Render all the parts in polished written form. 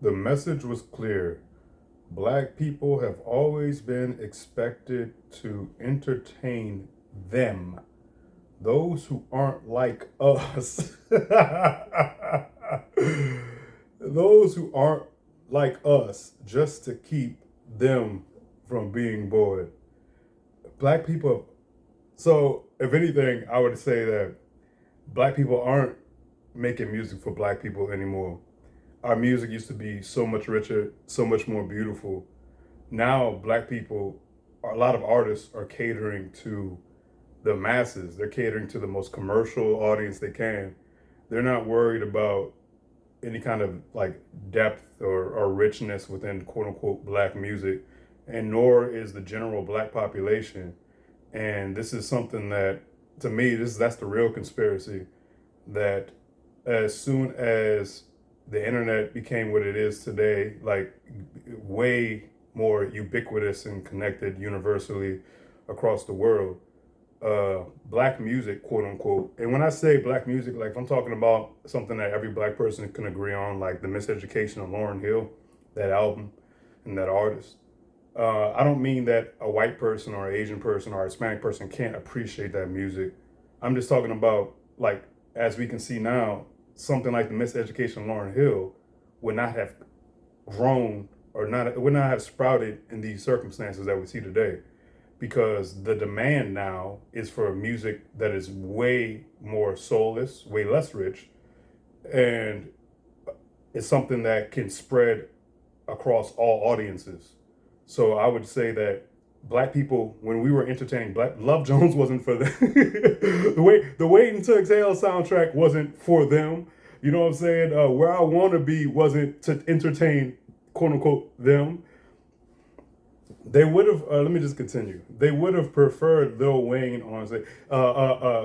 The message was clear. Black people have always been expected to entertain them, those who aren't like us. Those who aren't like us, just to keep them from being bored. Black people. So, if anything, I would say that black people aren't making music for black people anymore. Our music used to be so much richer, so much more beautiful. Now, black people, a lot of artists are catering to the masses. They're catering to the most commercial audience they can. They're not worried about any kind of like depth or richness within quote unquote black music, and nor is the general black population. And this is something that, to me, that's the real conspiracy. That as soon as the internet became what it is today, like way more ubiquitous and connected universally across the world, black music, quote unquote. And when I say black music, like if I'm talking about something that every black person can agree on, like the Miseducation of Lauryn Hill, that album and that artist. I don't mean that a white person or an Asian person or a Hispanic person can't appreciate that music. I'm just talking about, like, as we can see now, something like the Miseducation of Lauryn Hill would not have grown or not would not have sprouted in these circumstances that we see today, because the demand now is for music that is way more soulless, way less rich, and it's something that can spread across all audiences. So I would say that black people, when we were entertaining black, Love Jones wasn't for them. The Waiting to Exhale soundtrack wasn't for them. You know what I'm saying? Where I Want to Be wasn't to entertain, quote unquote, them. They would have. Let me just continue. They would have preferred Lil Wayne on, say,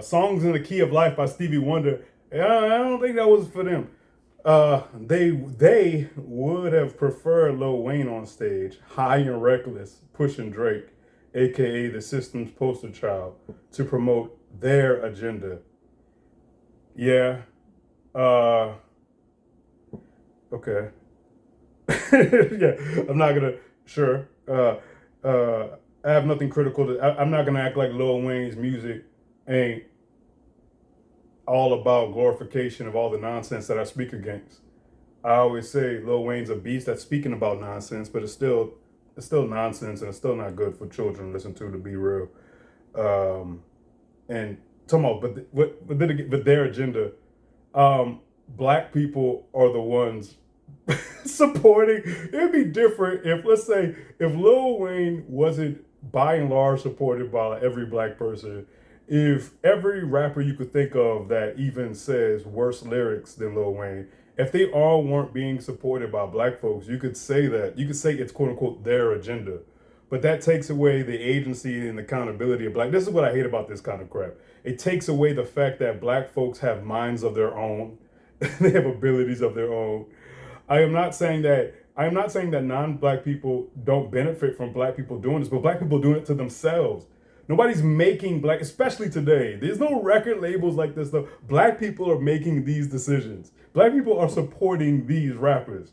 "Songs in the Key of Life" by Stevie Wonder. I don't think that was for them. They would have preferred Lil Wayne on stage, high and reckless, pushing Drake, aka the system's poster child, to promote their agenda. Yeah. Uh. Okay. Yeah. I'm not gonna. Sure. I have nothing critical to. I'm not gonna act like Lil Wayne's music ain't all about glorification of all the nonsense that I speak against. I always say Lil Wayne's a beast that's speaking about nonsense, but it's still nonsense, and it's still not good for children to listen to be real. Um, and talking about, but then again, but their agenda, black people are the ones supporting. It'd be different if, let's say, if Lil Wayne wasn't by and large supported by every black person, if every rapper you could think of that even says worse lyrics than Lil Wayne, if they all weren't being supported by black folks, you could say that. You could say it's quote unquote their agenda. But that takes away the agency and accountability of black. This is what I hate about this kind of crap. It takes away the fact that black folks have minds of their own. They have abilities of their own. I am not saying that non-black people don't benefit from black people doing this, but black people doing it to themselves. Nobody's making black, especially today. There's no record labels like this stuff. Black people are making these decisions. Black people are supporting these rappers.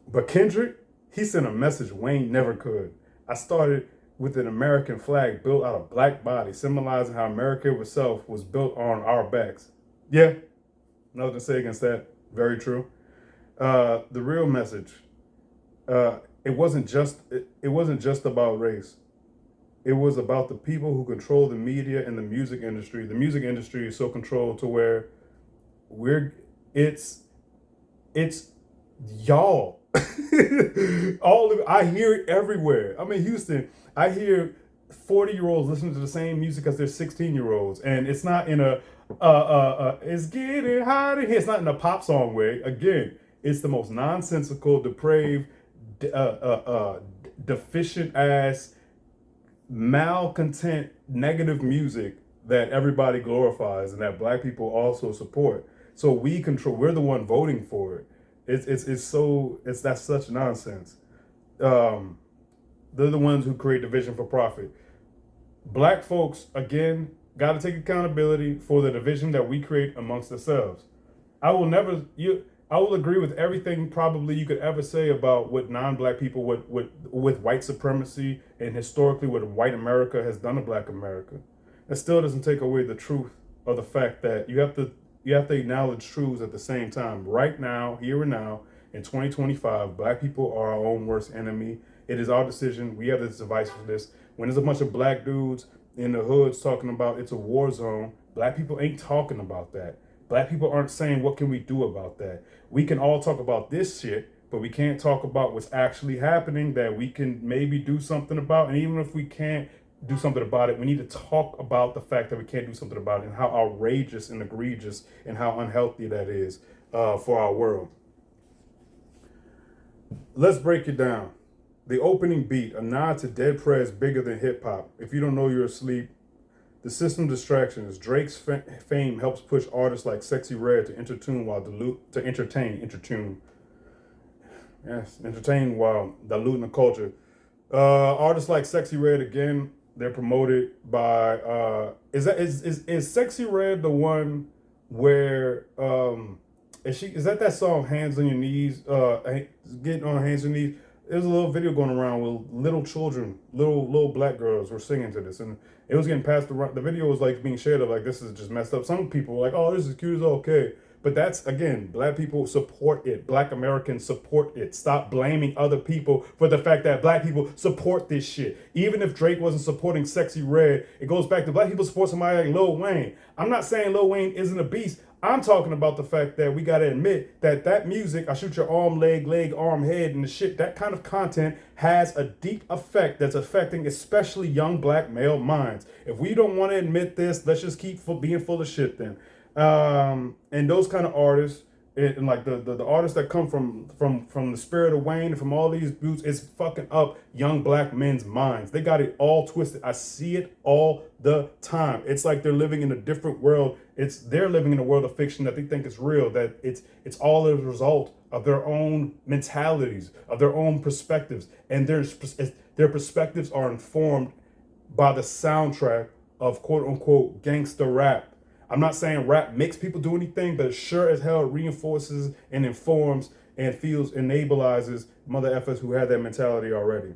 But Kendrick, he sent a message Wayne never could. I started with an American flag built out of black bodies, symbolizing how America itself was built on our backs. Yeah, nothing to say against that. Very true. The real message. It wasn't just about race. It was about the people who control the media and the music industry. The music industry is so controlled to where we're it's y'all. I hear it everywhere. I'm in Houston. I hear 40-year-olds listening to the same music as their 16-year-olds, and it's not in a it's getting hot in here. It's not in a pop song way. Again, it's the most nonsensical, depraved, deficient ass, malcontent, negative music that everybody glorifies and that black people also support. So we're the one voting for it. That's such nonsense. Um, they're the ones who create division for profit. Black folks, again, got to take accountability for the division that we create amongst ourselves. I will never you. I will agree with everything probably you could ever say about what non-black people, with white supremacy and historically what white America has done to black America. That still doesn't take away the truth of the fact that you have to acknowledge truths at the same time. Right now, here and now, in 2025, black people are our own worst enemy. It is our decision. We have this device for this. When there's a bunch of black dudes in the hoods talking about it's a war zone, black people ain't talking about that. Black people aren't saying what can we do about that. We can all talk about this shit, but we can't talk about what's actually happening that we can maybe do something about. And even if we can't do something about it, we need to talk about the fact that we can't do something about it and how outrageous and egregious and how unhealthy that is for our world. Let's break it down. The opening beat, a nod to Dead Prez bigger than hip hop. If you don't know, you're asleep. The system distractions. Drake's fame helps push artists like Sexy Red to entertain while diluting the culture. Artists like Sexy Red, again, they're promoted by is Sexy Red the one where is that song Hands on Your Knees, getting on hands and knees? There's a little video going around with little children, little black girls were singing to this, and it was getting passed around. The video was like being shared of like, this is just messed up. Some people were like, oh, this is cute, it's okay. But that's, again, black people support it. Black Americans support it. Stop blaming other people for the fact that black people support this shit. Even if Drake wasn't supporting Sexy Red, it goes back to black people support somebody like Lil Wayne. I'm not saying Lil Wayne isn't a beast. I'm talking about the fact that we got to admit that music, I shoot your arm, leg, arm, head, and the shit, that kind of content has a deep effect that's affecting especially young black male minds. If we don't want to admit this, let's just keep being full of shit then. And those kind of artists, and like the artists that come from the spirit of Wayne and from all these dudes, it's fucking up young black men's minds. They got it all twisted. I see it all the time. It's like they're living in a different world. They're living in a world of fiction that they think is real, that it's all a result of their own mentalities, of their own perspectives. And their perspectives are informed by the soundtrack of quote unquote gangster rap. I'm not saying rap makes people do anything, but it sure as hell reinforces and informs and enablizes mother effers who had that mentality already.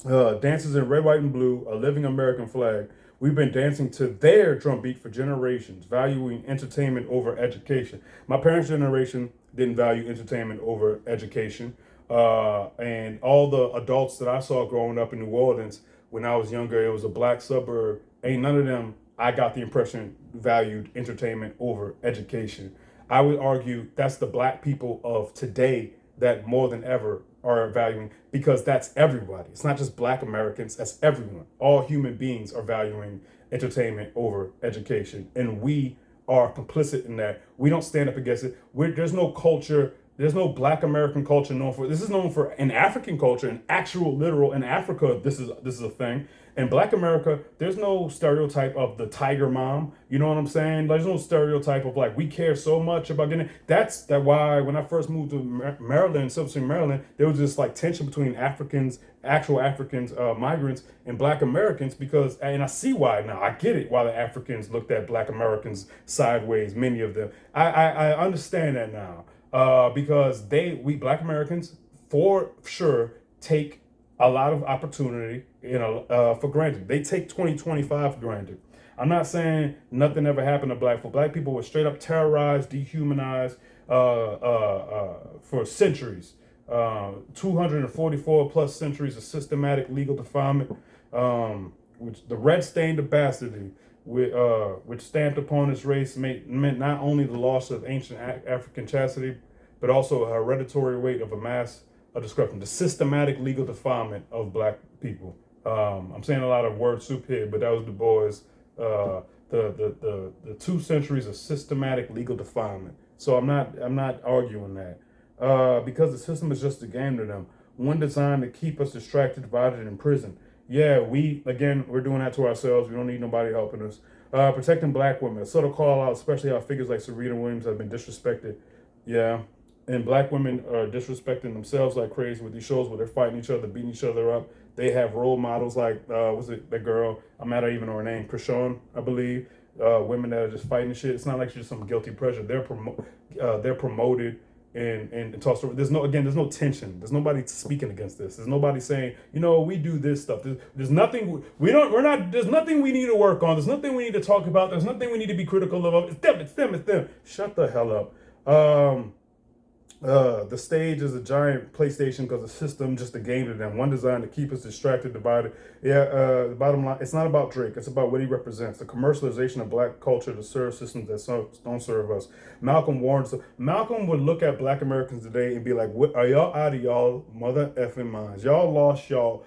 Dances in red, white, and blue, a living American flag. We've been dancing to their drum beat for generations, valuing entertainment over education. My parents' generation didn't value entertainment over education. And all the adults that I saw growing up in New Orleans when I was younger, it was a black suburb. Ain't none of them, I got the impression, valued entertainment over education. I would argue that's the black people of today that more than ever are valuing, because that's everybody. It's not just black Americans, that's everyone. All human beings are valuing entertainment over education. And we are complicit in that. We don't stand up against it. There's no culture, there's no black American culture known for, this is known for an African culture, an actual literal, in Africa, this is a thing. In black America, there's no stereotype of the tiger mom. You know what I'm saying? There's no stereotype of like, we care so much about getting, that's why when I first moved to Maryland, Silver Spring, Maryland, there was this like tension between actual Africans, migrants, and black Americans, because, and I see why now, I get it, why the Africans looked at black Americans sideways, many of them. I understand that now, because we black Americans, for sure, take a lot of opportunity, for granted. They take 2025 for granted. I'm not saying nothing ever happened to black folk. Black people were straight up terrorized, dehumanized for centuries. 244 plus centuries of systematic legal defilement, which the red stained of bastardy, which stamped upon this race meant not only the loss of ancient African chastity, but also a hereditary weight of a mass description, the systematic legal defilement of black people. I'm saying a lot of word soup here, but that was Du Bois, the 2 centuries of systematic legal defilement. So I'm not arguing that, because the system is just a game to them, one designed to keep us distracted, divided, and imprisoned. Yeah, we're doing that to ourselves. We don't need nobody helping us. Protecting black women, a sort of call out, especially how figures like Serena Williams have been disrespected. Yeah. And black women are disrespecting themselves like crazy with these shows where they're fighting each other, beating each other up. They have role models like, was it the girl? I'm not even know her name, Krishan, I believe. Women that are just fighting shit. It's not like she's some guilty pleasure. They're promoted and talk story. There's no tension. There's nobody speaking against this. There's nobody saying, we do this stuff. There's nothing there's nothing we need to work on. There's nothing we need to talk about. There's nothing we need to be critical of. It's them. Shut the hell up. The stage is a giant PlayStation because the system just a game to them. One designed to keep us distracted, divided. The bottom line, it's not about Drake. It's about what he represents. The commercialization of black culture to serve systems that don't serve us. Malcolm would look at black Americans today and be like, "What are y'all out of y'all mother effing minds? Y'all lost y'all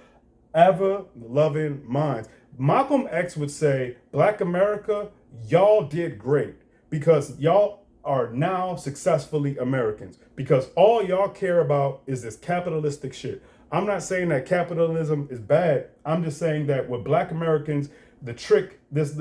ever loving minds." Malcolm X would say, "Black America, y'all did great because y'all are now successfully Americans because all y'all care about is this capitalistic shit." I'm not saying that capitalism is bad. I'm just saying that with black Americans, the trick, this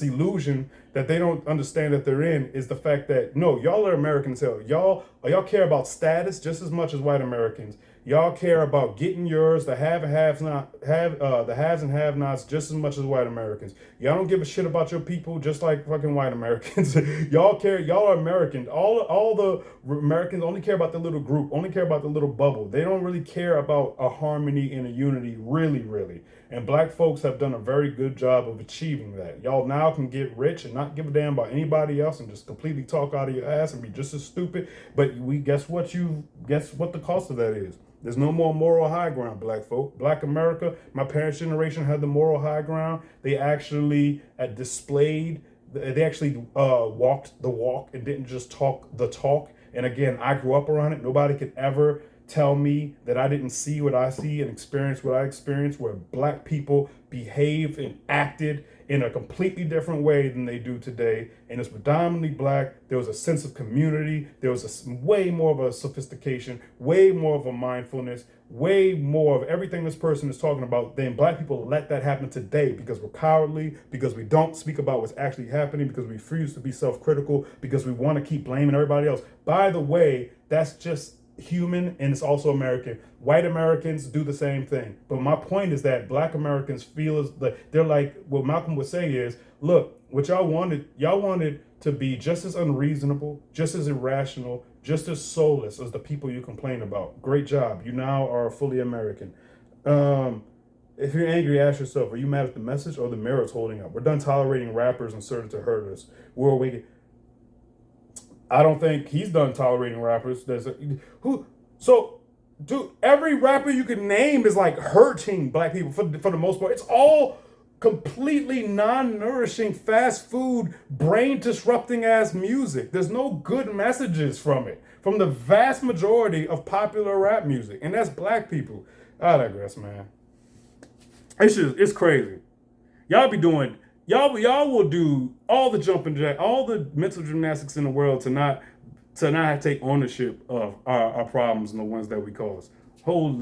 illusion that they don't understand that they're in is the fact that no, y'all are Americans. Y'all care about status just as much as white Americans. Y'all care about getting yours, the haves and have-nots just as much as white Americans. Y'all don't give a shit about your people just like fucking white Americans. Y'all are Americans. All the Americans only care about the little group, only care about the little bubble. They don't really care about a harmony and a unity, really. And black folks have done a very good job of achieving that. Y'all now can get rich and not give a damn about anybody else and just completely talk out of your ass and be just as stupid. But guess what the cost of that is? There's no more moral high ground, black folk. Black America, my parents' generation had the moral high ground. They actually walked the walk and didn't just talk the talk. And again, I grew up around it. Nobody could ever tell me that I didn't see what I see and experience what I experienced, where black people behaved and acted in a completely different way than they do today. And it's predominantly black. There was a sense of community. There was way more of a sophistication, way more of a mindfulness, way more of everything this person is talking about. Then black people let that happen today because we're cowardly, because we don't speak about what's actually happening, because we refuse to be self-critical, because we want to keep blaming everybody else. By the way, that's just human, and it's also American. White Americans do the same thing. But my point is that black Americans feel as they're like, what Malcolm would say is, look, what y'all wanted to be just as unreasonable, just as irrational, just as soulless as the people you complain about. Great job. You now are fully American. If you're angry, ask yourself, are you mad at the message or the mirror it's holding up? We're done tolerating rappers inserted to hurt us. We're awakened. I don't think he's done tolerating rappers. Dude, every rapper you can name is like hurting black people for the most part. It's all completely non-nourishing, fast food, brain disrupting ass music. There's no good messages from it, from the vast majority of popular rap music. And that's black people. I digress, man. It's crazy. Y'all will do all the jumping jack, all the mental gymnastics in the world to not take ownership of our problems and the ones that we cause. Holy